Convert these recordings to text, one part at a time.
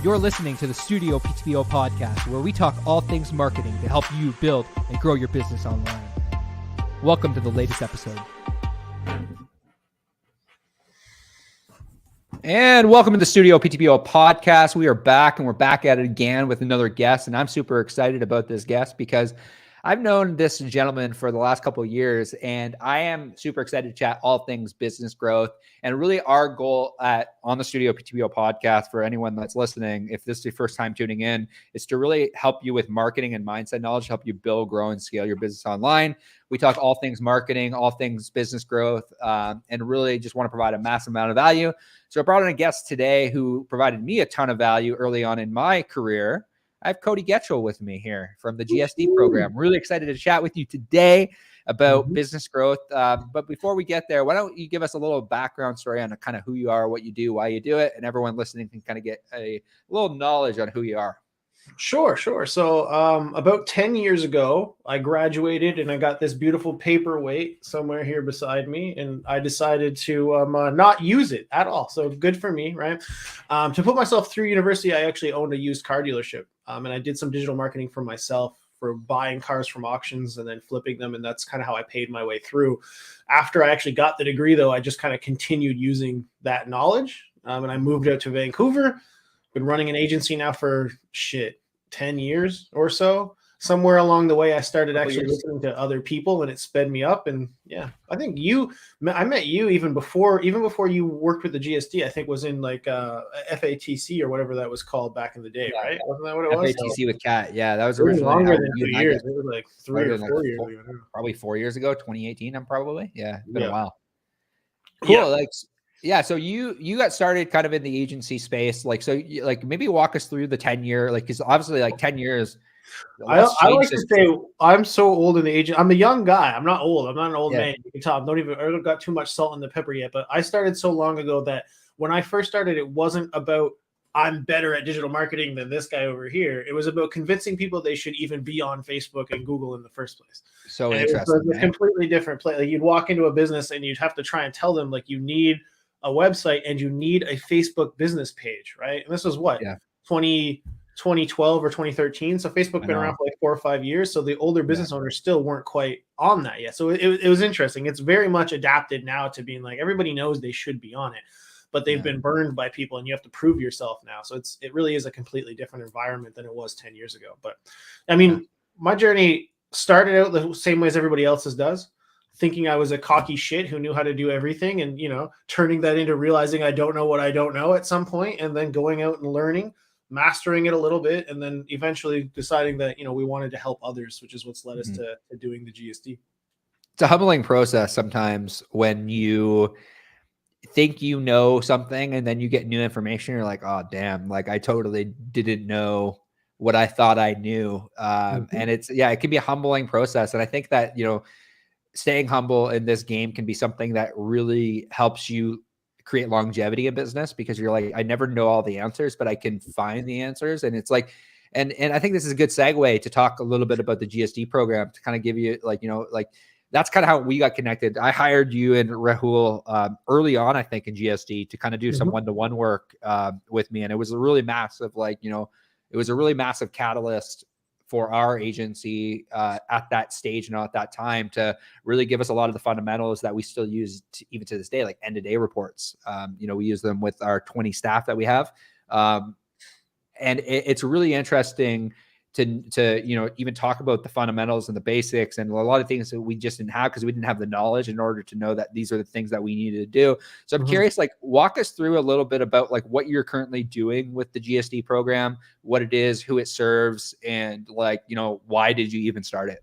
You're listening to the StudioPTBO podcast, where we talk all things marketing to help you build and grow your business online. Welcome to the latest episode. And welcome to the StudioPTBO podcast. We are back, and we're back at it again with another guest. And I'm super excited about this guest because I've known this gentleman for the last couple of years, and I am super excited to chat all things business growth. And really our goal on the StudioPTBO podcast, for anyone that's listening, if this is your first time tuning in, is to really help you with marketing and mindset knowledge, help you build, grow, and scale your business online. We talk all things marketing, all things business growth, and really just want to provide a massive amount of value. So I brought in a guest today who provided me a ton of value early on in my career. I have Cody Getchell with me here from the GSD program. Really excited to chat with you today about business growth. But before we get there, why don't you give us a little background story on kind of who you are, what you do, why you do it, and everyone listening can kind of get a little knowledge on who you are. Sure. So about 10 years ago, I graduated and I got this beautiful paperweight somewhere here beside me, and I decided to not use it at all. So good for me, right? To put myself through university, I actually owned a used car dealership, and I did some digital marketing for myself for buying cars from auctions and then flipping them, and that's kind of how I paid my way through. After I actually got the degree, though, I just kind of continued using that knowledge, and I moved out to Vancouver. Been running an agency now for 10 years or so. Somewhere along the way, I started actually listening to other people, and it sped me up. And yeah, I think I met you even before you worked with the GSD. I think was in like FATC or whatever that was called back in the day, right? Wasn't that what it was? FATC with Cat. Yeah, that was originally longer than 2 years. It was like 3 or 4 years ago. Probably 4 years ago, 2018. I'm probably. Yeah, it's been a while. Cool. Yeah. So you got started kind of in the agency space. Maybe walk us through the 10-year, because obviously 10 years. I like to say I'm so old in the agent. I'm a young guy. I'm not old. I'm not an old man. You can tell. I don't got too much salt in the pepper yet, but I started so long ago that when I first started, it wasn't about I'm better at digital marketing than this guy over here. It was about convincing people they should even be on Facebook and Google in the first place. So interesting. It was a completely different place. Like you'd walk into a business and you'd have to try and tell them you need a website and you need a Facebook business page, right? And this was 2012 or 2013. So Facebook been around for 4 or 5 years. So the older business owners still weren't quite on that yet. So it was interesting. It's very much adapted now to being everybody knows they should be on it, but they've been burned by people and you have to prove yourself now. So it really is a completely different environment than it was 10 years ago. But I mean, my journey started out the same way as everybody else's does, thinking I was a cocky shit who knew how to do everything, and turning that into realizing I don't know what I don't know at some point, and then going out and learning, mastering it a little bit, and then eventually deciding that we wanted to help others, which is what's led us to doing the GSD. It's a humbling process sometimes when you think you know something and then you get new information. You're like, oh damn, I totally didn't know what I thought I knew. And it can be a humbling process. And I think that staying humble in this game can be something that really helps you create longevity in business, because you're like, I never know all the answers, but I can find the answers. And it's and I think this is a good segue to talk a little bit about the GSD program, to kind of give you that's kind of how we got connected. I hired you and Rahul early on, I think, in GSD to kind of do some one-to-one work with me. And it was a really massive, it was a really massive catalyst for our agency at that stage and at that time, to really give us a lot of the fundamentals that we still use even to this day, like end-of-day reports. We use them with our 20 staff that we have. And it's really interesting to even talk about the fundamentals and the basics and a lot of things that we just didn't have because we didn't have the knowledge in order to know that these are the things that we needed to do. So I'm curious, walk us through a little bit about what you're currently doing with the GSD program, what it is, who it serves, and why did you even start it?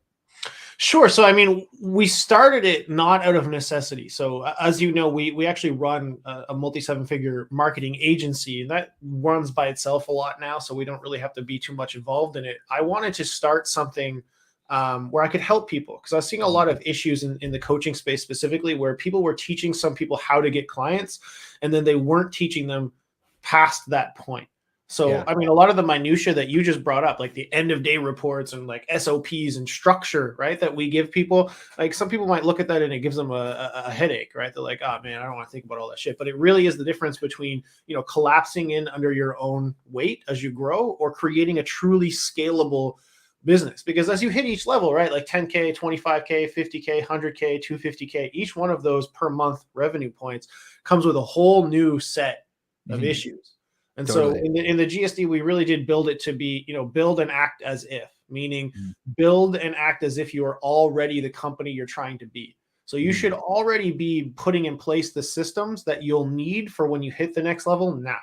Sure. So, I mean, we started it not out of necessity. So as you know, we actually run a multi-7-figure marketing agency, and that runs by itself a lot now. So we don't really have to be too much involved in it. I wanted to start something where I could help people, because I was seeing a lot of issues in the coaching space specifically, where people were teaching some people how to get clients, and then they weren't teaching them past that point. So, I mean, a lot of the minutia that you just brought up, like the end of day reports and like SOPs and structure, right, that we give people, like some people might look at that and it gives them a headache, right? They're like, oh man, I don't want to think about all that shit. But it really is the difference between, collapsing in under your own weight as you grow or creating a truly scalable business. Because as you hit each level, right, like 10K, 25K, 50K, 100K, 250K, each one of those per month revenue points comes with a whole new set of issues. And totally. So in the GSD, we really did build it to be, build and act as if, meaning build and act as if you are already the company you're trying to be. So you should already be putting in place the systems that you'll need for when you hit the next level now.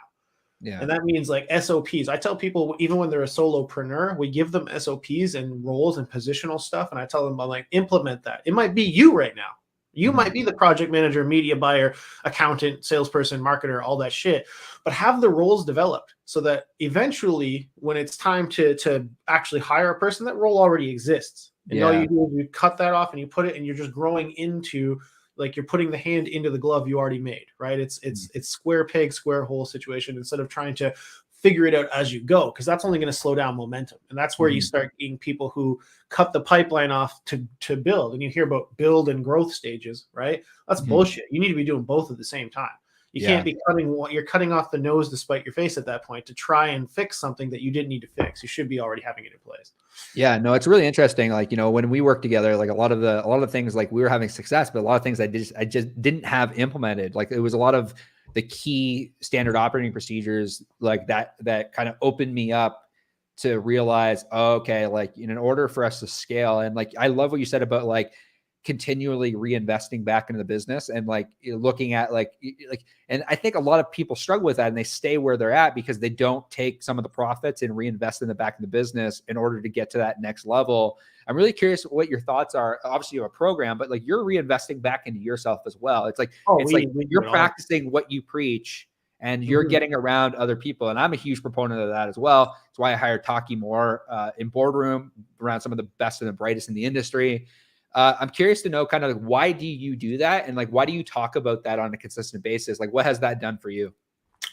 Yeah. And that means like SOPs. I tell people, even when they're a solopreneur, we give them SOPs and roles and positional stuff. And I tell them, I'm like, implement that. It might be you right now. You might be the project manager, media buyer, accountant, salesperson, marketer, all that shit, but have the roles developed so that eventually when it's time to actually hire a person, that role already exists. And all you do is you cut that off and you put it, and you're just growing into, like, you're putting the hand into the glove you already made, right? It's square peg, square hole situation, instead of trying to figure it out as you go, because that's only going to slow down momentum. And that's where you start getting people who cut the pipeline off to build. And you hear about build and growth stages, right? That's bullshit. You need to be doing both at the same time. You can't be you're cutting off the nose to spite your face at that point to try and fix something that you didn't need to fix. You should be already having it in place. Yeah, no, it's really interesting. Like, when we work together, like a lot of the things, like we were having success, but a lot of things I just didn't have implemented. Like it was a lot of the key standard operating procedures like that kind of opened me up to realize, okay, like in order for us to scale, and like, I love what you said about like continually reinvesting back into the business and like looking at like, and I think a lot of people struggle with that and they stay where they're at because they don't take some of the profits and reinvest in the back of the business in order to get to that next level. I'm really curious what your thoughts are. Obviously you have a program, but like you're reinvesting back into yourself as well. It's like, you're practicing what you preach and you're getting around other people. And I'm a huge proponent of that as well. That's why I hired Taki Moore in boardroom around some of the best and the brightest in the industry. I'm curious to know kind of like, why do you do that? And like, why do you talk about that on a consistent basis? Like, what has that done for you?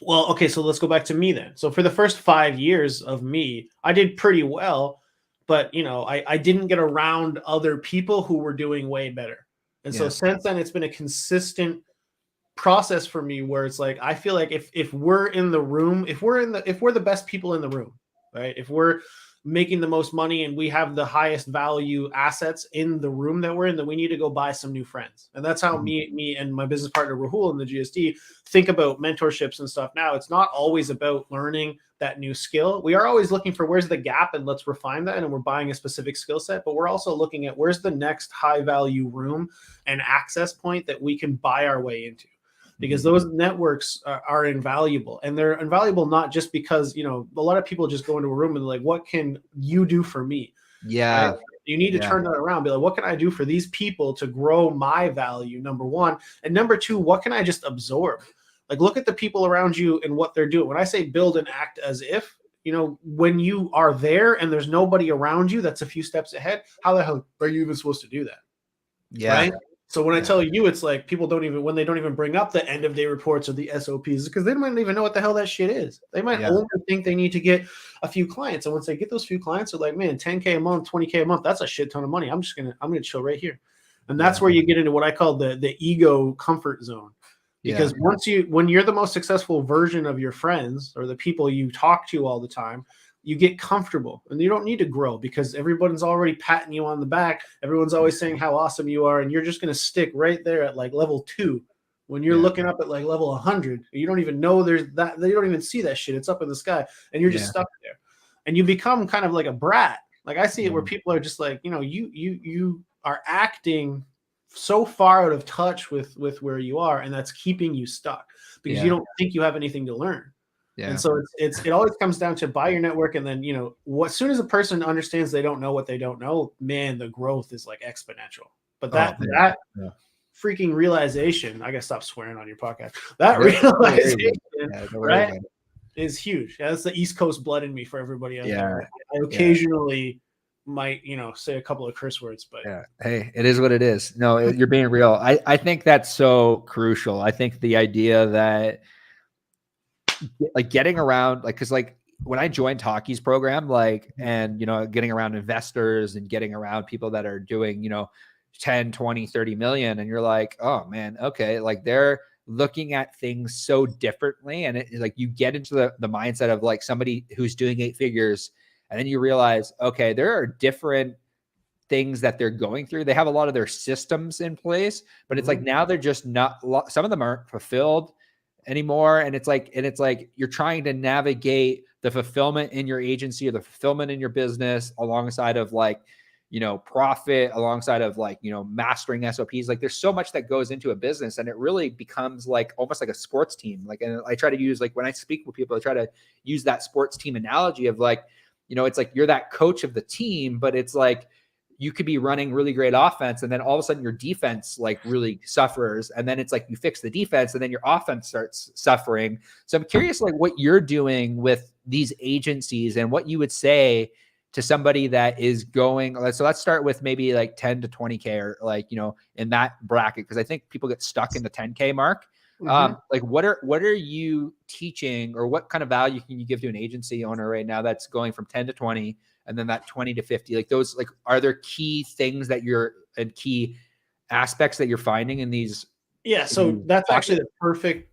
Well, okay, so let's go back to me then. So for the first 5 years of me, I did pretty well, but I didn't get around other people who were doing way better. And so since then, it's been a consistent process for me where it's like, I feel like if we're in the room, if we're the best people in the room, right? If we're making the most money and we have the highest value assets in the room that we're in, then we need to go buy some new friends. And that's how me and my business partner Rahul in the GSD think about mentorships and stuff. Now, it's not always about learning that new skill. We are always looking for where's the gap and let's refine that. And we're buying a specific skill set, but we're also looking at where's the next high value room and access point that we can buy our way into. Because those networks are invaluable, and they're invaluable not just because, a lot of people just go into a room and like, what can you do for me? Yeah. Right? You need to turn that around. Be like, what can I do for these people to grow my value? Number one. And number two, what can I just absorb? Like, look at the people around you and what they're doing. When I say build and act as if, when you are there and there's nobody around you that's a few steps ahead, how the hell are you even supposed to do that? Yeah. Right? So when I tell you, it's like people when they don't even bring up the end of day reports or the SOPs, because they might not even know what the hell that shit is. They might only think they need to get a few clients. And once they get those few clients, they're like, man, 10K a month, 20K a month, that's a shit ton of money. I'm going to chill right here. And that's where you get into what I call the ego comfort zone. Because when you're the most successful version of your friends or the people you talk to all the time, you get comfortable and you don't need to grow because everyone's already patting you on the back. Everyone's always saying how awesome you are. And you're just going to stick right there at like level 2. When you're looking up at like level 100, you don't even know there's that. You don't even see that shit. It's up in the sky and you're just stuck there and you become kind of like a brat. Like I see it where people are just like, you are acting so far out of touch with where you are. And that's keeping you stuck because you don't think you have anything to learn. Yeah. And so it always comes down to buy your network. And then, as soon as a person understands they don't know what they don't know, man, the growth is like exponential. But that freaking realization, I gotta stop swearing on your podcast. That realization, right, is huge. Yeah, that's the East Coast blood in me for everybody else. Yeah. I occasionally might, say a couple of curse words, but hey, it is what it is. No, you're being real. I think that's so crucial. I think the idea that like getting around, like, cause like when I joined Hockey's program, like, and, you know, getting around investors and getting around people that are doing, you know, 10, 20, 30 million. And you're like, oh man, okay. Like they're looking at things so differently. And it like, you get into the mindset of like somebody who's doing 8 figures. And then you realize, okay, there are different things that they're going through. They have a lot of their systems in place, but it's like now they're just not, some of them aren't fulfilled anymore. And it's like you're trying to navigate the fulfillment in your agency or the fulfillment in your business alongside of like, you know, profit, alongside of like, you know, mastering SOPs. Like there's so much that goes into a business, and it really becomes like almost like a sports team. Like, and I try to use, like when I speak with people, I try to use that sports team analogy of like, you know, it's like you're that coach of the team, but it's like, you could be running really great offense, and then all of a sudden your defense like really suffers. And then it's like you fix the defense and then your offense starts suffering. So I'm curious, like what you're doing with these agencies and what you would say to somebody that is going. So let's start with maybe like 10 to 20K or like, you know, in that bracket. Cause I think people get stuck in the 10K mark. Like what are you teaching, or what kind of value can you give to an agency owner right now that's going from 10 to 20 and then that 20 to 50? Like those, like, are there key things that you're, and key aspects that you're finding in these? Yeah, so that's actually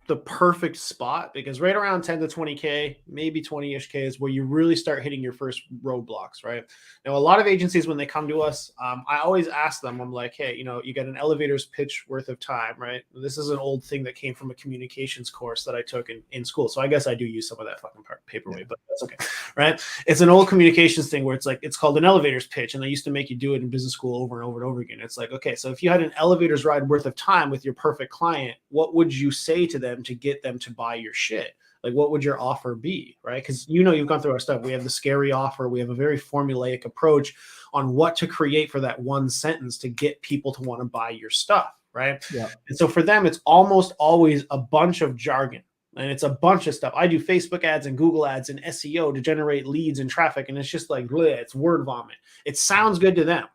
the perfect spot, because right around 10 to 20K, maybe 20-ish K is where you really start hitting your first roadblocks, right? Now, a lot of agencies, when they come to us, I always ask them, I'm like, hey, you know, you got an elevator's pitch worth of time, right? This is an old thing that came from a communications course that I took in school. So I guess I do use some of that fucking paperweight, but that's okay, right? It's an old communications thing where it's like, it's called an elevator's pitch, and they used to make you do it in business school over and over and over again. It's like, okay, so if you had an elevator's ride worth of time with your perfect client, what would you say to them to get them to buy your shit? Like, what would your offer be, right? Because, you know, you've gone through our stuff. We have the scary offer. We have a very formulaic approach on what to create for that one sentence to get people to want to buy your stuff, right? Yeah. And so for them, it's almost always a bunch of jargon, and it's a bunch of stuff. I do Facebook ads and Google ads and SEO to generate leads and traffic, and it's just like, bleh, it's word vomit. It sounds good to them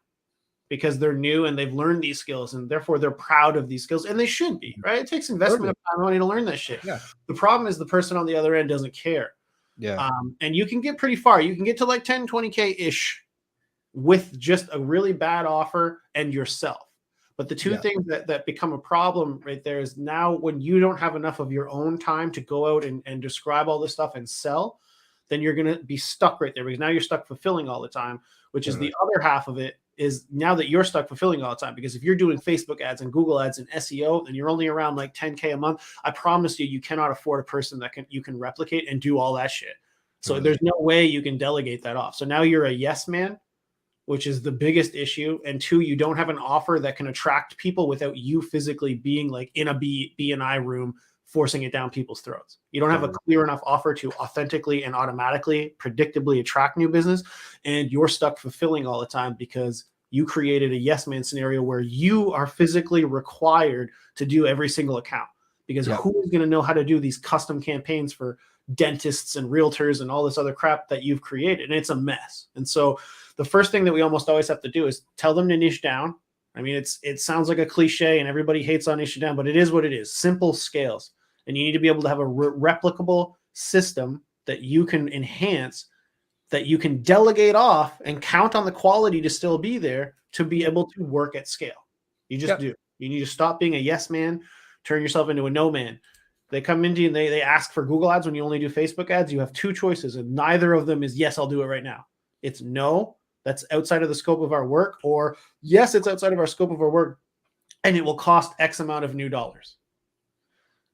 because they're new and they've learned these skills, and therefore they're proud of these skills, and they should be, right? It takes investment of time and money to learn that shit. Yeah. The problem is the person on the other end doesn't care. Yeah. And you can get pretty far. You can get to like 10, 20K-ish with just a really bad offer and yourself. But the two things that become a problem right there is, now when you don't have enough of your own time to go out and describe all this stuff and sell, then you're going to be stuck right there, because now you're stuck fulfilling all the time, which is the other half of it, is now that you're stuck fulfilling all the time. Because if you're doing Facebook ads and Google ads and SEO, and you're only around like 10K a month, I promise you, you cannot afford a person that you can replicate and do all that shit. So there's no way you can delegate that off. So now you're a yes man, which is the biggest issue. And 2, you don't have an offer that can attract people without you physically being like in a B&I room, forcing it down people's throats. You don't have a clear enough offer to authentically and automatically, predictably attract new business. And you're stuck fulfilling all the time because you created a yes man scenario where you are physically required to do every single account. Because who is going to know how to do these custom campaigns for dentists and realtors and all this other crap that you've created? And it's a mess. And so the first thing that we almost always have to do is tell them to niche down. I mean, it sounds like a cliche and everybody hates on niche down, but it is what it is. Simple scales. And you need to be able to have a replicable system that you can enhance, that you can delegate off and count on the quality to still be there to be able to work at scale. You just do. You need to stop being a yes man, turn yourself into a no man. They come into you and they ask for Google ads when you only do Facebook ads. You have 2 choices, and neither of them is yes, I'll do it right now. It's no, that's outside of the scope of our work, or yes, it's outside of our scope of our work, and it will cost X amount of new dollars.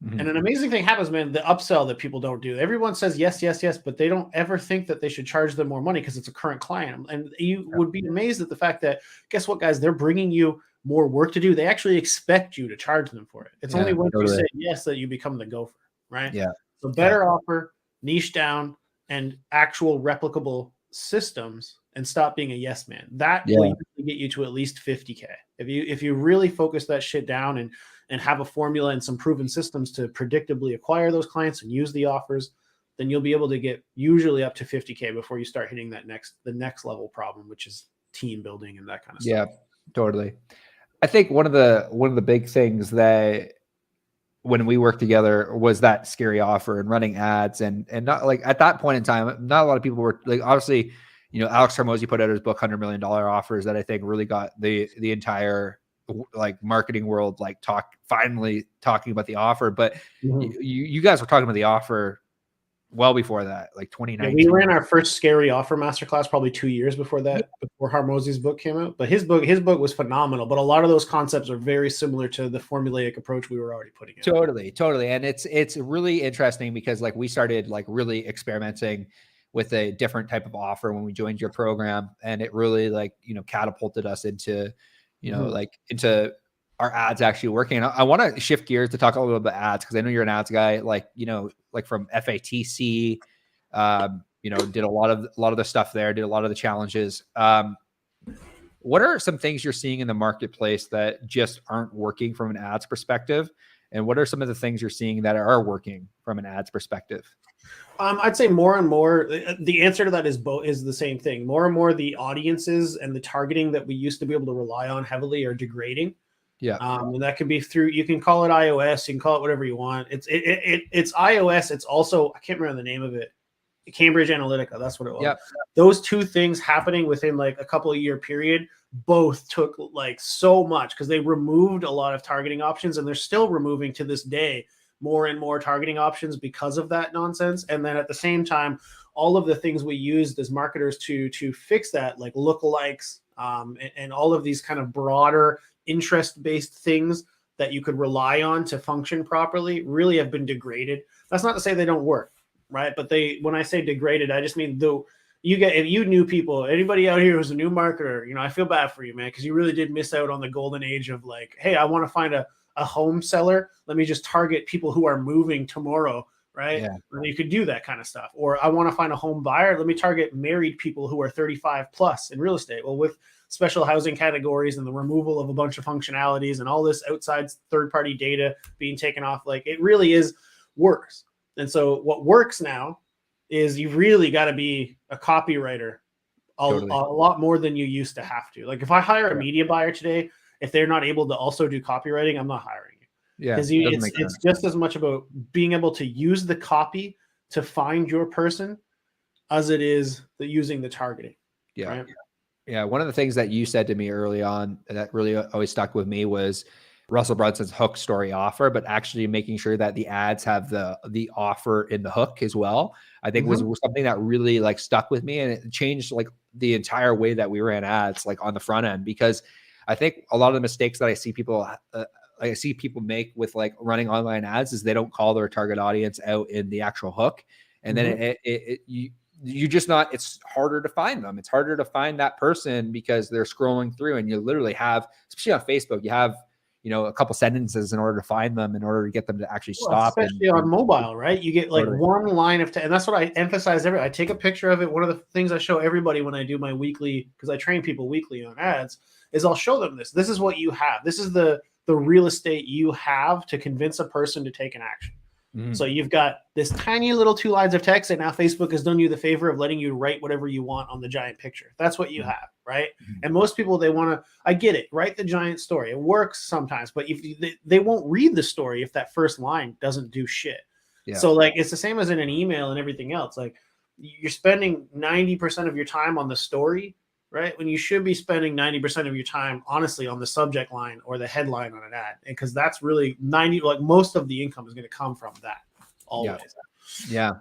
And an amazing thing happens, man, the upsell that people don't do. Everyone says yes, yes, yes, but they don't ever think that they should charge them more money because it's a current client. And you would be amazed at the fact that, guess what, guys, they're bringing you more work to do. They actually expect you to charge them for it. It's only once you say yes that you become the gopher, right? Yeah. So better offer, niche down, and actual replicable systems, and stop being a yes man. That will get you to at least 50K. If you really focus that shit down and have a formula and some proven systems to predictably acquire those clients and use the offers, then you'll be able to get usually up to 50K before you start hitting the next level problem, which is team building and that kind of stuff. Yeah, totally. I think one of the big things that when we worked together was that scary offer and running ads, and not like at that point in time, not a lot of people were like, obviously, Alex Hormozy put out his book, $100 million offers, that I think really got the entire like marketing world like finally talking about the offer. But you guys were talking about the offer well before that, like 2019. Yeah, we ran our first scary offer masterclass probably 2 years before that, before Hormozy's book came out. But his book was phenomenal. But a lot of those concepts are very similar to the formulaic approach we were already putting in. Totally. And it's really interesting because like we started like really experimenting with a different type of offer when we joined your program, and it really like, catapulted us into, like into our ads actually working. And I want to shift gears to talk a little bit about ads, because I know you're an ads guy, like, like from FATC, did a lot of the stuff there, did a lot of the challenges. What are some things you're seeing in the marketplace that just aren't working from an ads perspective? And what are some of the things you're seeing that are working from an ads perspective? I'd say more and more, the answer to that is the same thing. More and more, the audiences and the targeting that we used to be able to rely on heavily are degrading. Yeah. And that can be through, you can call it iOS, you can call it whatever you want. It's iOS. It's also, I can't remember the name of it. Cambridge Analytica. That's what it was. Yep. Those two things happening within like a couple of year period, both took like so much, because they removed a lot of targeting options, and they're still removing to this day more and more targeting options because of that nonsense. And then at the same time, all of the things we used as marketers to fix that, like lookalikes, and all of these kind of broader interest-based things that you could rely on to function properly, really have been degraded. That's not to say they don't work, right? But when I say degraded, I just mean if you knew people, anybody out here who's a new marketer, I feel bad for you, man, because you really did miss out on the golden age of like, hey, I want to find a home seller. Let me just target people who are moving tomorrow, right? Yeah. And you could do that kind of stuff. Or I want to find a home buyer. Let me target married people who are 35 plus in real estate. Well, with special housing categories and the removal of a bunch of functionalities and all this outside third-party data being taken off, like it really is worse. And so what works now is you've really got to be a copywriter a lot more than you used to have to. Like if I hire a media buyer today, if they're not able to also do copywriting, I'm not hiring you. Yeah, because it's just as much about being able to use the copy to find your person as it is using the targeting. Yeah. Right? Yeah. One of the things that you said to me early on that really always stuck with me was Russell Brunson's hook story offer, but actually making sure that the ads have the offer in the hook as well, I think was something that really like stuck with me, and it changed like the entire way that we ran ads like on the front end, because I think a lot of the mistakes that I see people make with like running online ads is they don't call their target audience out in the actual hook. And then you just not, it's harder to find them. It's harder to find that person because they're scrolling through, and you literally have, especially on Facebook, you have, a couple sentences in order to find them, in order to get them to actually stop. Especially on mobile, right? You get like one line of text, and that's what I emphasize I take a picture of it. One of the things I show everybody when I do my weekly, because I train people weekly on ads, is I'll show them this. This is what you have. This is the real estate you have to convince a person to take an action. So you've got this tiny little 2 lines of text, and now Facebook has done you the favor of letting you write whatever you want on the giant picture. That's what you have, right? And most people, they want to, I get it, write the giant story. It works sometimes, but if they won't read the story if that first line doesn't do shit. Yeah. So like, it's the same as in an email and everything else. Like you're spending 90% of your time on the story, right? When you should be spending 90% of your time, honestly, on the subject line or the headline on an ad. And because that's really most of the income is going to come from that always. Yeah.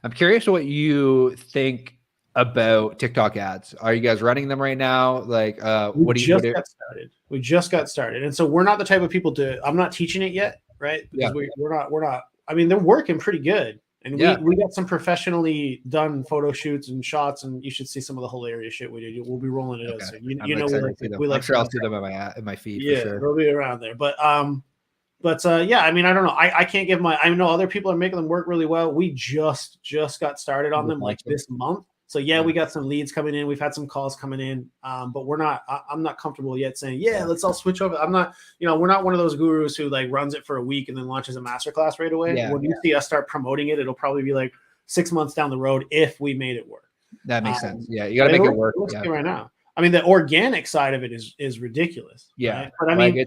I'm curious what you think about TikTok ads. Are you guys running them right now? Like, We just got started. And so we're not the type of people I'm not teaching it yet, right? Because we're not, I mean, they're working pretty good. And we got some professionally done photo shoots and shots, and you should see some of the hilarious shit we do. We'll be rolling it out. So I'm sure I'll see them in my feed. Yeah, for sure. They'll be around there. But yeah, I mean, I don't know. I can't give I know other people are making them work really well. We just got started on them like this month. So we got some leads coming in. We've had some calls coming in, but I'm not comfortable yet saying, let's all switch over. I'm not, we're not one of those gurus who like runs it for a week and then launches a masterclass right away. Yeah. When you see us start promoting it, it'll probably be like 6 months down the road if we made it work. That makes sense. Yeah, you got to make it work. Right now. I mean, the organic side of it is ridiculous. Yeah. Right? But I mean,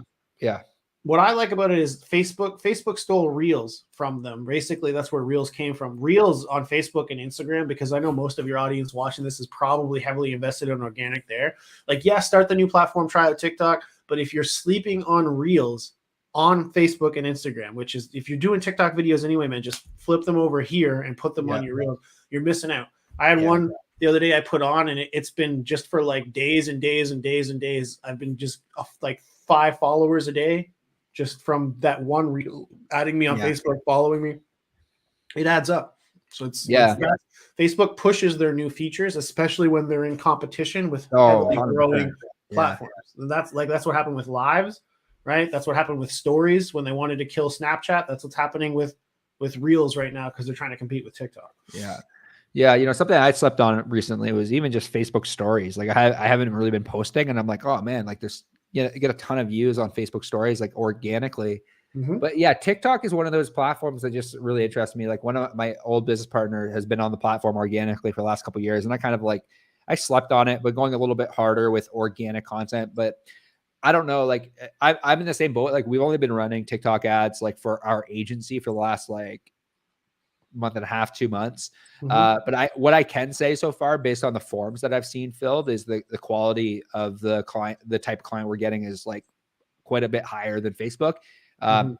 what I like about it is Facebook stole Reels from them. Basically, that's where Reels came from. Reels on Facebook and Instagram, because I know most of your audience watching this is probably heavily invested in organic there. Like, yeah, start the new platform, try out TikTok. But if you're sleeping on Reels on Facebook and Instagram, which is, if you're doing TikTok videos anyway, man, just flip them over here and put them on your Reels. You're missing out. I had one the other day I put on, and it's been just for like days and days and days and days. I've been just like 5 followers a day, just from that one reel, adding me on Facebook, following me. It adds up. So it's Facebook pushes their new features, especially when they're in competition with heavily growing platforms. And that's what happened with Lives, right? That's what happened with Stories when they wanted to kill Snapchat. That's what's happening with Reels right now, because they're trying to compete with TikTok. Yeah, something I slept on recently was even just Facebook Stories. Like I haven't really been posting, and I'm like, oh man, like there's you get a ton of views on Facebook Stories, like organically. But yeah, TikTok is one of those platforms that just really interests me. Like one of my old business partner has been on the platform organically for the last couple of years, and I kind of like I slept on it, but going a little bit harder with organic content. But I don't know, like I'm in the same boat. Like we've only been running TikTok ads like for our agency for the last like month and a half, 2 months. But what I can say so far, based on the forms that I've seen filled, is the quality of the client, the type of client we're getting is like quite a bit higher than Facebook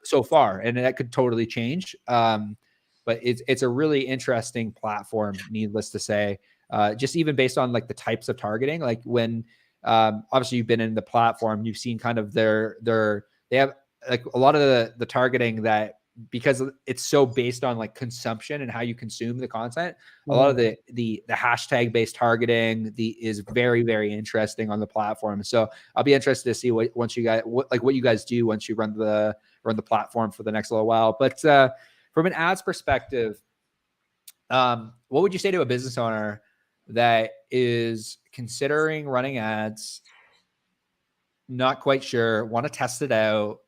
so far. And that could totally change. But it's a really interesting platform, needless to say, just even based on like the types of targeting, like when obviously you've been in the platform, you've seen kind of they have like a lot of the targeting that, because it's so based on like consumption and how you consume the content. A lot of the hashtag based targeting is very, very interesting on the platform. So I'll be interested to see what you guys do once you run the platform for the next little while. But from an ads perspective, what would you say to a business owner that is considering running ads, not quite sure, want to test it out?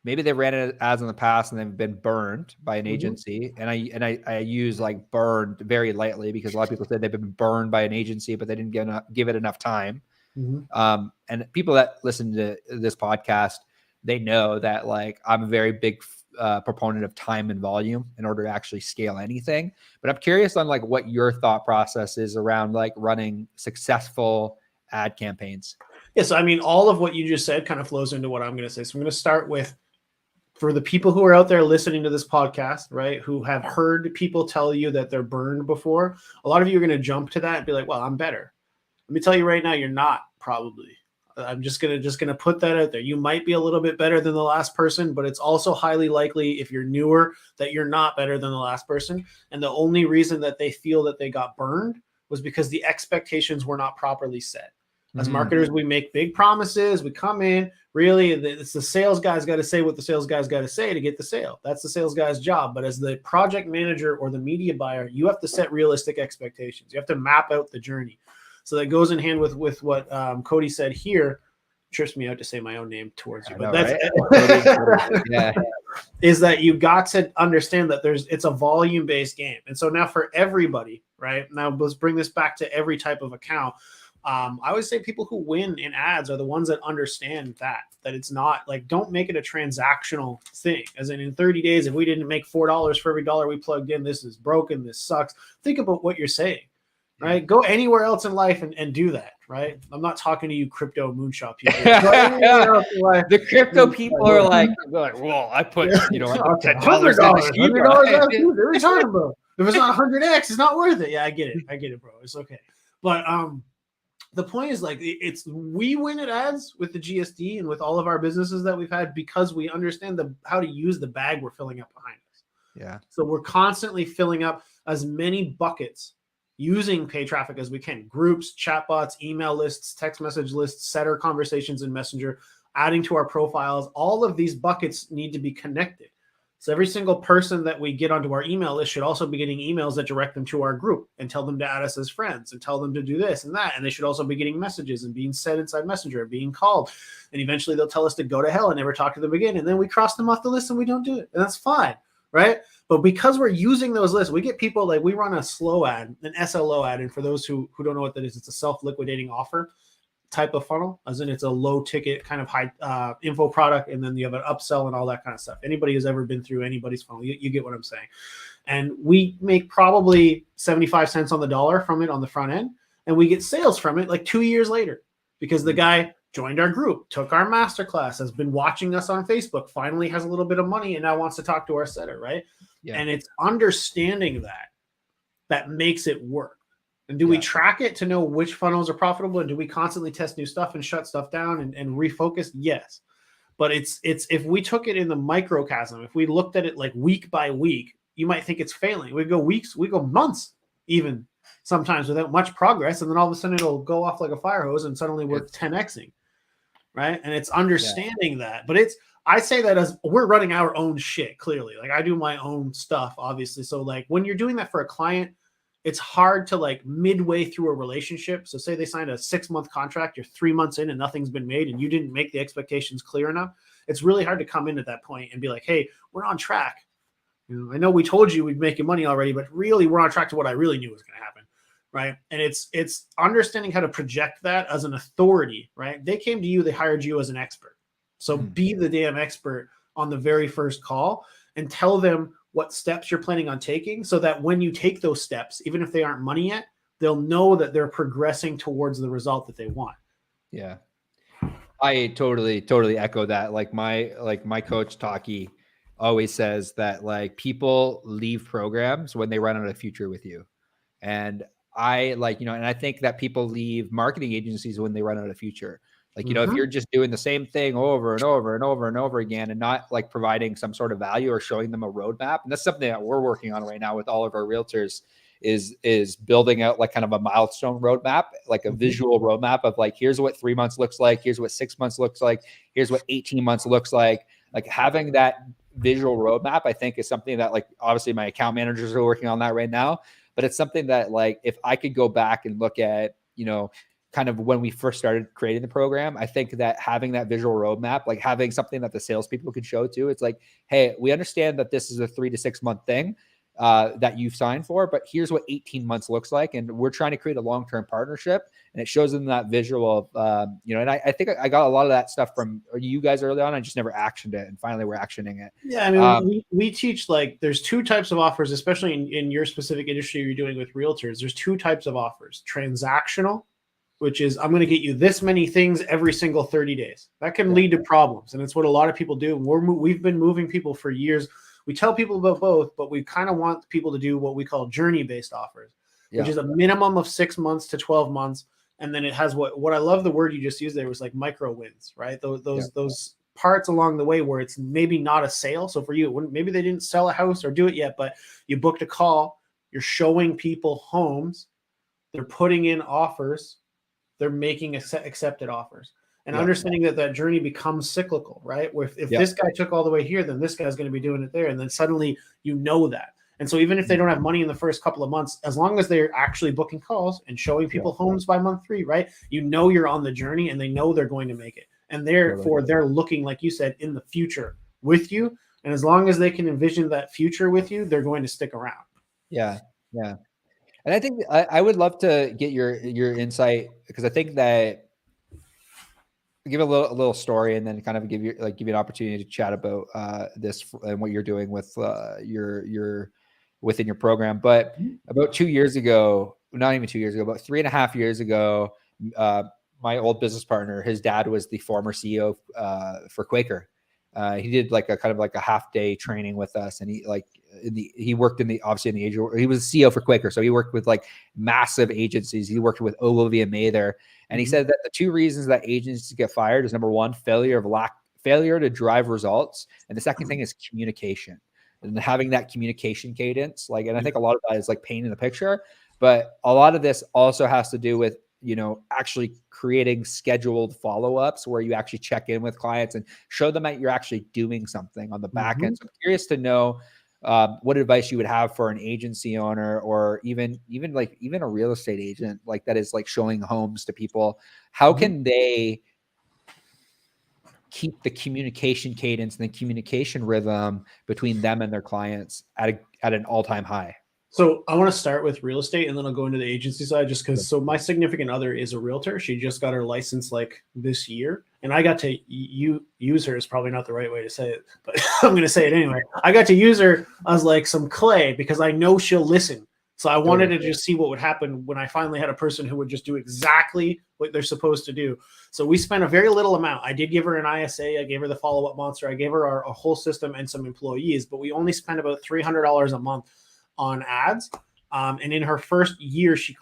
Maybe they ran ads in the past and they've been burned by an agency. And I use like burned very lightly, because a lot of people said they've been burned by an agency, but they didn't give it enough time. And people that listen to this podcast, they know that like I'm a very big proponent of time and volume in order to actually scale anything. But I'm curious on like what your thought process is around like running successful ad campaigns. Yes, I mean, all of what you just said kind of flows into what I'm going to say. So I'm going to start with, for the people who are out there listening to this podcast, right, who have heard people tell you that they're burned before, a lot of you are going to jump to that and be like, well, I'm better. Let me tell you right now, you're not, probably. I'm just gonna put that out there. You might be a little bit better than the last person, but it's also highly likely, if you're newer, that you're not better than the last person. And the only reason that they feel that they got burned was because the expectations were not properly set. As marketers, we make big promises. We come in, really, it's the sales guy's got to say what the sales guy's got to say to get the sale. That's the sales guy's job. But as the project manager or the media buyer, you have to set realistic expectations. You have to map out the journey. So that goes in hand with what Cody said here. Trips me out to say my own name towards you, but that's is that you got to understand that it's a volume-based game. And so now for everybody, right? Now let's bring this back to every type of account. I always say people who win in ads are the ones that understand that it's not like, don't make it a transactional thing. As in 30 days, if we didn't make $4 for every dollar we plugged in, this is broken, this sucks. Think about what you're saying, right? Go anywhere else in life and do that, right? I'm not talking to you crypto moonshot people. The crypto people are like, well, I put, $10 $100. What are you talking about? If it's not 100x, it's not worth it. Yeah, I get it, bro. It's okay. But the point is, like, we win at ads with the GSD and with all of our businesses that we've had because we understand how to use the bag we're filling up behind us. Yeah. So we're constantly filling up as many buckets using paid traffic as we can. Groups, chatbots, email lists, text message lists, setter conversations in Messenger, adding to our profiles. All of these buckets need to be connected. So every single person that we get onto our email list should also be getting emails that direct them to our group and tell them to add us as friends and tell them to do this and that. And they should also be getting messages and being said inside Messenger and being called. And eventually they'll tell us to go to hell and never talk to them again. And then we cross them off the list and we don't do it. And that's fine, right? But because we're using those lists, we get people like, we run a slow ad, an SLO ad. And for those who don't know what that is, it's a self-liquidating offer. type of funnel, as in it's a low ticket kind of high info product, and then you have an upsell and all that kind of stuff. Anybody who's ever been through anybody's funnel, you get what I'm saying. And we make probably 75 cents on the dollar from it on the front end, and we get sales from it like 2 years later, because the guy joined our group, took our masterclass, has been watching us on Facebook, finally has a little bit of money, and now wants to talk to our setter, right? Yeah. And it's understanding that makes it work. And do we track it to know which funnels are profitable? And do we constantly test new stuff and shut stuff down and refocus? Yes. But it's if we took it in the microcosm, if we looked at it like week by week, you might think it's failing. We go weeks, we go months, even sometimes without much progress. And then all of a sudden it'll go off like a fire hose and suddenly we're 10xing. Right. And it's understanding that. But I say that as we're running our own shit, clearly. Like I do my own stuff, obviously. So like when you're doing that for a client, it's hard to like midway through a relationship. So say they signed a 6-month contract, you're 3 months in and nothing's been made and you didn't make the expectations clear enough. It's really hard to come in at that point and be like, hey, we're on track. I know we told you we'd make you money already, but really we're on track to what I really knew was going to happen. Right. And it's understanding how to project that as an authority, right? They came to you, they hired you as an expert. So be the damn expert on the very first call and tell them what steps you're planning on taking, so that when you take those steps, even if they aren't money yet, they'll know that they're progressing towards the result that they want. Yeah. I totally echo that. Like my coach Taki always says that like people leave programs when they run out of future with you. And I and I think that people leave marketing agencies when they run out of future. Like, if you're just doing the same thing over and over and over and over again and not like providing some sort of value or showing them a roadmap. And that's something that we're working on right now with all of our realtors is building out like kind of a milestone roadmap, like a visual roadmap of like, here's what 3 months looks like. Here's what 6 months looks like. Here's what 18 months looks like having that visual roadmap, I think is something that like, obviously my account managers are working on that right now, but it's something that like, if I could go back and look at, kind of when we first started creating the program, I think that having that visual roadmap, like having something that the salespeople could show to, it's like, hey, we understand that this is a 3 to 6 month thing that you've signed for, but here's what 18 months looks like. And we're trying to create a long-term partnership, and it shows them that visual of, and I think I got a lot of that stuff from you guys early on. I just never actioned it. And finally we're actioning it. Yeah. I mean, we teach like there's 2 types of offers, especially in your specific industry you're doing with realtors. There's 2 types of offers: transactional, which is I'm going to get you this many things every single 30 days. That can lead to problems. And it's what a lot of people do. We've been moving people for years. We tell people about both, but we kind of want people to do what we call journey-based offers, which is a minimum of 6 months to 12 months. And then it has what I love the word you just used there was like micro wins, right? Those parts along the way where it's maybe not a sale. So for you, maybe they didn't sell a house or do it yet, but you booked a call, you're showing people homes, they're putting in offers, they're making accepted offers, and understanding that journey becomes cyclical, right? Where if this guy took all the way here, then this guy's going to be doing it there. And then suddenly that. And so even if they don't have money in the first couple of months, as long as they're actually booking calls and showing people homes by month 3, right? You're on the journey and they know they're going to make it. And therefore they're looking, like you said, in the future with you. And as long as they can envision that future with you, they're going to stick around. Yeah. Yeah. And I think I would love to get your insight, because I think that give a little story and then kind of give you an opportunity to chat about this and what you're doing with your within your program. But about 2 years ago, not even 2 years ago, about 3.5 years ago, my old business partner, his dad was the former CEO for Quaker. He did like a kind of like a half-day training with us, and he worked obviously in the agent. He was the CEO for Quaker, so he worked with like massive agencies. He worked with Ogilvy and Mather, and he said that the 2 reasons that agencies get fired is number 1, failure to drive results, and the second thing is communication, and having that communication cadence. And I think a lot of that is like painting the picture, but a lot of this also has to do with actually creating scheduled follow-ups where you actually check in with clients and show them that you're actually doing something on the back end. So I'm curious to know what advice you would have for an agency owner, or even a real estate agent that is showing homes to people. How can they keep the communication cadence and the communication rhythm between them and their clients at an all-time high? So I want to start with real estate and then I'll go into the agency side just because. So my significant other is a realtor. She just got her license like this year, and I got to use her is probably not the right way to say it, but I'm going to say it anyway. I got to use her as like some clay because I know she'll listen. So I wanted to just see what would happen when I finally had a person who would just do exactly what they're supposed to do. So we spent a very little amount. I did give her an ISA. I gave her the follow-up monster. I gave her a whole system and some employees, but we only spent about $300 a month on ads. And in her first year, she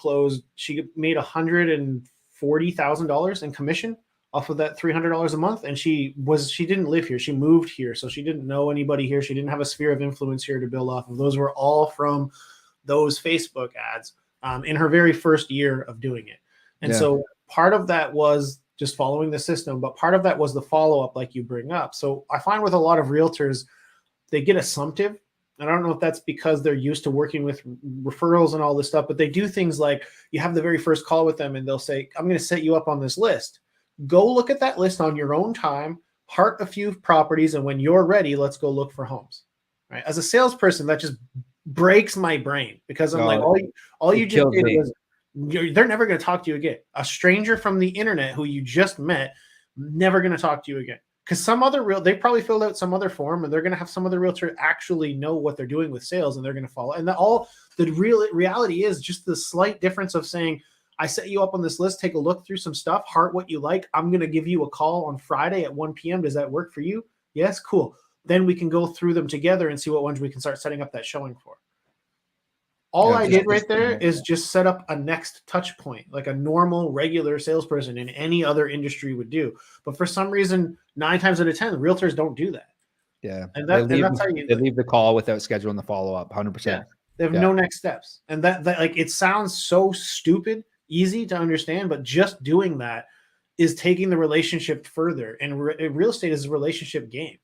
made $140,000 in commission off of that $300 a month. And she didn't live here. She moved here. So she didn't know anybody here. She didn't have a sphere of influence here to build off of. Those were all from those Facebook ads in her very first year of doing it. And so part of that was just following the system, but part of that was the follow-up like you bring up. So I find with a lot of realtors, they get assumptive. And I don't know if that's because they're used to working with referrals and all this stuff, but they do things like you have the very first call with them and they'll say, I'm going to set you up on this list. Go look at that list on your own time, heart a few properties, and when you're ready, let's go look for homes. Right? As a salesperson, that just breaks my brain because I'm like, all you just did was they're never going to talk to you again. A stranger from the internet who you just met, never going to talk to you again. Because they probably filled out some other form and they're going to have some other realtor actually know what they're doing with sales and they're going to follow. And the reality is just the slight difference of saying, I set you up on this list, take a look through some stuff, heart what you like. I'm going to give you a call on Friday at 1 p.m. Does that work for you? Yes, cool. Then we can go through them together and see what ones we can start setting up that showing for. All I did right there is just set up a next touch point, like a normal, regular salesperson in any other industry would do. But for some reason, 9 times out of 10, realtors don't do that. Yeah. And that's how they leave the call without scheduling the follow-up, 100%. Yeah. They have no next steps. And that like, it sounds so stupid, easy to understand, but just doing that is taking the relationship further. And real estate is a relationship game.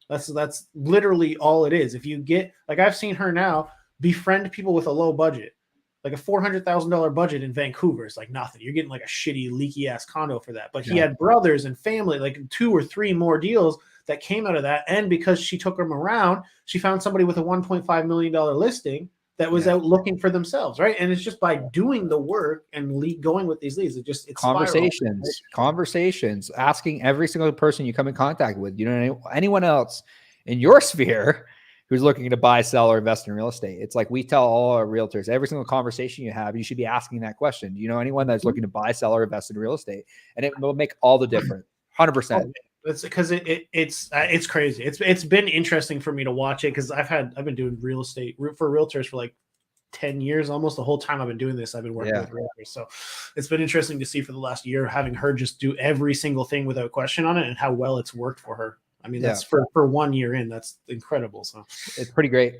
That's literally all it is. If you get, like I've seen her now, befriend people with a low budget, like a $400,000 budget in Vancouver is like nothing. You're getting like a shitty, leaky ass condo for that. But he had brothers and family, like 2 or 3 more deals that came out of that. And because she took him around, she found somebody with a $1.5 million listing that was out looking for themselves. Right. And it's just by doing the work and going with these leads, it's conversations, asking every single person you come in contact with, anyone else in your sphere who's looking to buy, sell, or invest in real estate. It's like we tell all our realtors, every single conversation you have, you should be asking that question. Do you know anyone that's looking to buy, sell, or invest in real estate? And it will make all the difference. 100%. It's because it's crazy. It's been interesting for me to watch it because I've been doing real estate for realtors for like 10 years, almost the whole time I've been doing this. I've been working with realtors. So it's been interesting to see for the last year, having her just do every single thing without question on it and how well it's worked for her. I mean, that's for 1 year in, that's incredible. So it's pretty great.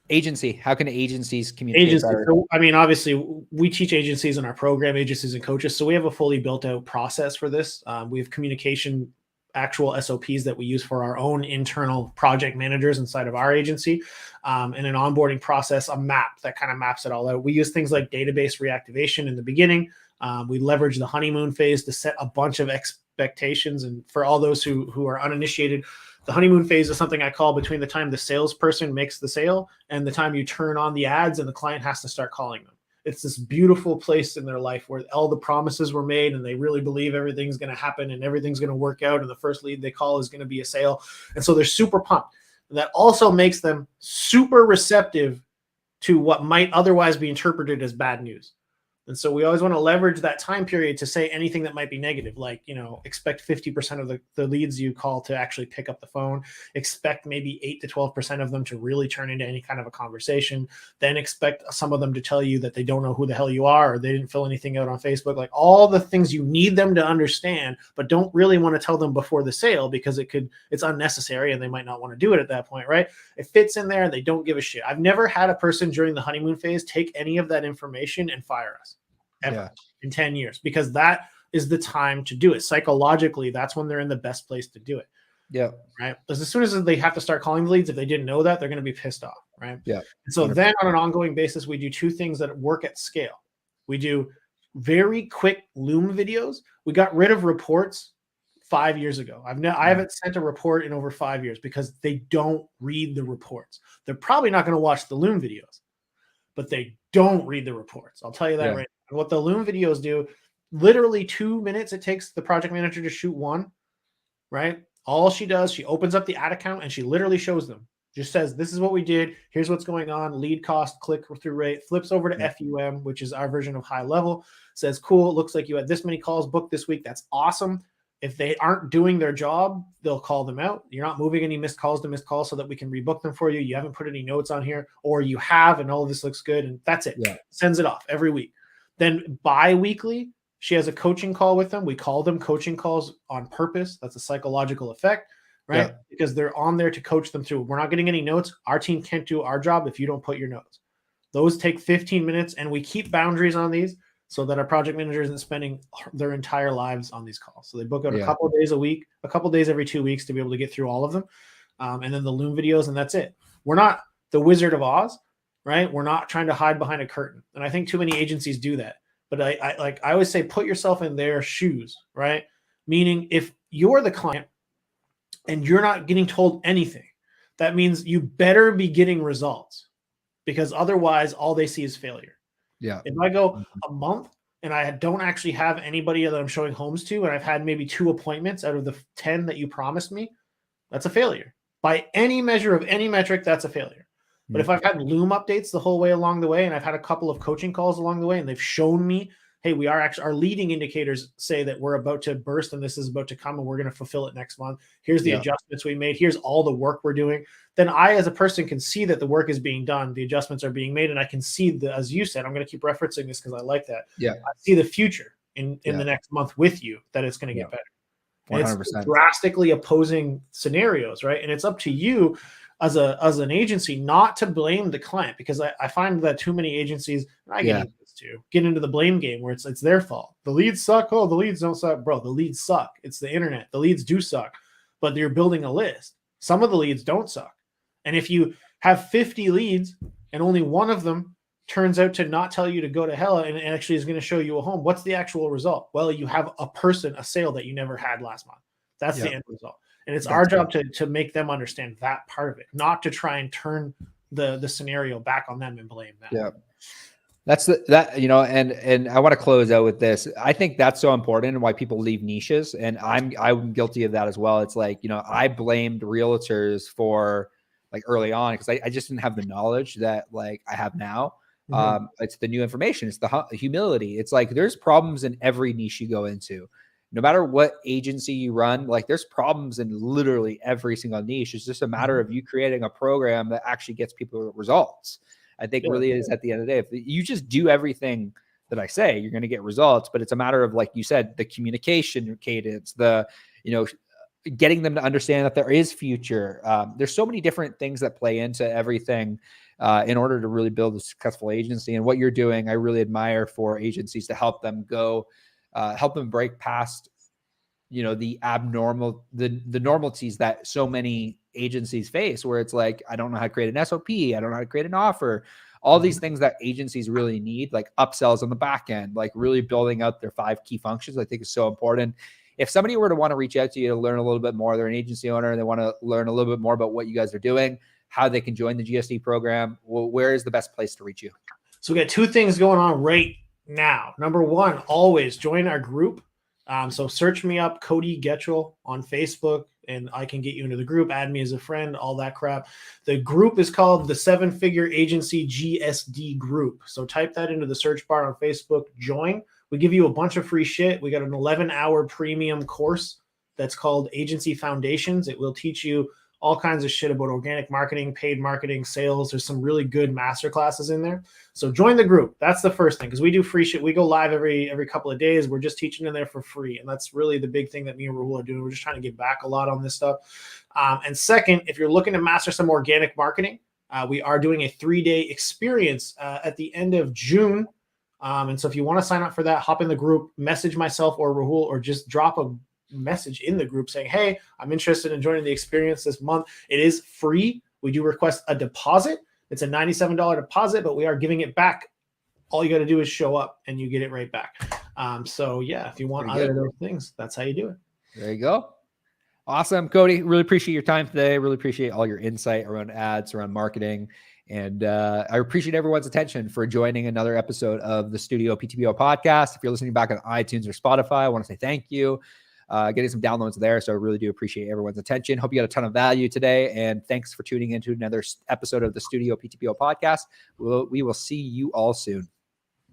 Agency. How can agencies communicate better? So, I mean, obviously we teach agencies in our program, agencies and coaches. So we have a fully built out process for this. We have communication, actual SOPs that we use for our own internal project managers inside of our agency, and an onboarding process, a map that kind of maps it all out. We use things like database reactivation in the beginning. We leverage the honeymoon phase to set a bunch of expectations. And for all those who are uninitiated, the honeymoon phase is something I call between the time the salesperson makes the sale and the time you turn on the ads and the client has to start calling them. It's this beautiful place in their life where all the promises were made and they really believe everything's going to happen and everything's going to work out. And the first lead they call is going to be a sale. And so they're super pumped. And that also makes them super receptive to what might otherwise be interpreted as bad news. And so we always want to leverage that time period to say anything that might be negative, like, expect 50% of the leads you call to actually pick up the phone, expect maybe 8 to 12% of them to really turn into any kind of a conversation, then expect some of them to tell you that they don't know who the hell you are, or they didn't fill anything out on Facebook, like all the things you need them to understand, but don't really want to tell them before the sale because it's unnecessary and they might not want to do it at that point, right? It fits in there and they don't give a shit. I've never had a person during the honeymoon phase take any of that information and fire us. Ever in 10 years, because that is the time to do it. Psychologically, that's when they're in the best place to do it. Yeah. Right. Because as soon as they have to start calling the leads, if they didn't know that, they're going to be pissed off. Right. Yeah. And so then on an ongoing basis, we do 2 things that work at scale. We do very quick Loom videos. We got rid of reports 5 years ago. I haven't sent a report in over 5 years because they don't read the reports. They're probably not going to watch the Loom videos. but they don't read the reports. I'll tell you that Yeah. right now. And what the Loom videos do, literally 2 minutes it takes the project manager to shoot one, right? All she does, she opens up the ad account and she literally shows them. Just says, this is what we did. Here's what's going on. Lead cost, click through rate, flips over to Yeah. FUM, which is our version of high level. Says, cool. It looks like you had this many calls booked this week. That's awesome. If they aren't doing their job, they'll call them out. You're not moving any missed calls to missed calls so that we can rebook them for you. You haven't put any notes on here, or you have, and all of this looks good. And that's it. Yeah. Sends it off every week. Then bi-weekly, she has a coaching call with them. We call them coaching calls on purpose. That's a psychological effect, right? Yeah. Because they're on there to coach them through. We're not getting any notes. Our team can't do our job if you don't put your notes. Those take 15 minutes, and we keep boundaries on these so that our project manager isn't spending their entire lives on these calls. So they book out a couple of days a week, a couple of days every 2 weeks to be able to get through all of them. And then the Loom videos, and that's it. We're not the Wizard of Oz, right? We're not trying to hide behind a curtain. And I think too many agencies do that. But I always say, put yourself in their shoes, right? Meaning if you're the client and you're not getting told anything, that means you better be getting results, because otherwise all they see is failure. Yeah. If I go a month and I don't actually have anybody that I'm showing homes to, and I've had maybe 2 appointments out of the 10 that you promised me, that's a failure. By any measure of any metric, that's a failure. But if I've had Loom updates the whole way along the way, and I've had a couple of coaching calls along the way, and they've shown me, hey, we are actually, our leading indicators say that we're about to burst and this is about to come and we're going to fulfill it next month. Here's the adjustments we made. Here's all the work we're doing. Then I, as a person, can see that the work is being done. The adjustments are being made. And I can see as you said, I'm going to keep referencing this because I like that. Yeah. I see the future in the next month with you, that it's going to get better. 100%. It's drastically opposing scenarios, right? And it's up to you as an agency not to blame the client, because I find that too many agencies, and I get into this too, get into the blame game where it's their fault. The leads suck. Oh, the leads don't suck. Bro, the leads suck. It's the internet. The leads do suck, but you're building a list. Some of the leads don't suck. And if you have 50 leads and only one of them turns out to not tell you to go to hell and actually is going to show you a home, what's the actual result? Well, you have a sale that you never had last month. That's the end result. And it's our job to make them understand that part of it, not to try and turn the scenario back on them and blame them. Yeah. That's and I want to close out with this. I think that's so important and why people leave niches. And I'm guilty of that as well. It's like, I blamed realtors for like early on, because I just didn't have the knowledge that like I have now. It's the new information. It's the humility. It's like, there's problems in every niche you go into. No matter what agency you run, like there's problems in literally every single niche. It's just a matter of you creating a program that actually gets people results. I think really is at the end of the day. If you just do everything that I say, you're going to get results, but it's a matter of, like you said, the communication cadence, getting them to understand that there is future. There's so many different things that play into everything in order to really build a successful agency. And what you're doing, I really admire for agencies to help them help them break past, the normalities that so many agencies face, where it's like, I don't know how to create an SOP. I don't know how to create an offer. All these things that agencies really need, like upsells on the back end, like really building out their 5 key functions, I think is so important. If somebody were to want to reach out to you to learn a little bit more, they're an agency owner and they want to learn a little bit more about what you guys are doing, how they can join the GSD program, where is the best place to reach you? So we got 2 things going on right now. Number 1, always join our group. So search me up, Cody Getchell, on Facebook, and I can get you into the group. Add me as a friend, all that crap. The group is called the 7-Figure Agency GSD Group. So type that into the search bar on Facebook, join. We give you a bunch of free shit. We got an 11-hour premium course that's called Agency Foundations. It will teach you all kinds of shit about organic marketing, paid marketing, sales. There's some really good master classes in there. So join the group. That's the first thing, because we do free shit. We go live every couple of days. We're just teaching in there for free. And that's really the big thing that me and Rahul are doing. We're just trying to give back a lot on this stuff. And second, if you're looking to master some organic marketing, we are doing a 3-day experience at the end of June. And so if you want to sign up for that, hop in the group, message myself or Rahul, or just drop a message in the group saying, hey, I'm interested in joining the experience this month. It is free. We do request a deposit. It's a $97 deposit, but we are giving it back. All you got to do is show up and you get it right back. So yeah, if you want either of those things, that's how you do it. There you go. Awesome. Cody, really appreciate your time today. Really appreciate all your insight around ads, around marketing, And I appreciate everyone's attention for joining another episode of the StudioPTBO podcast. If you're listening back on iTunes or Spotify, I want to say thank you. Getting some downloads there. So I really do appreciate everyone's attention. Hope you got a ton of value today. And thanks for tuning into another episode of the StudioPTBO podcast. We will see you all soon.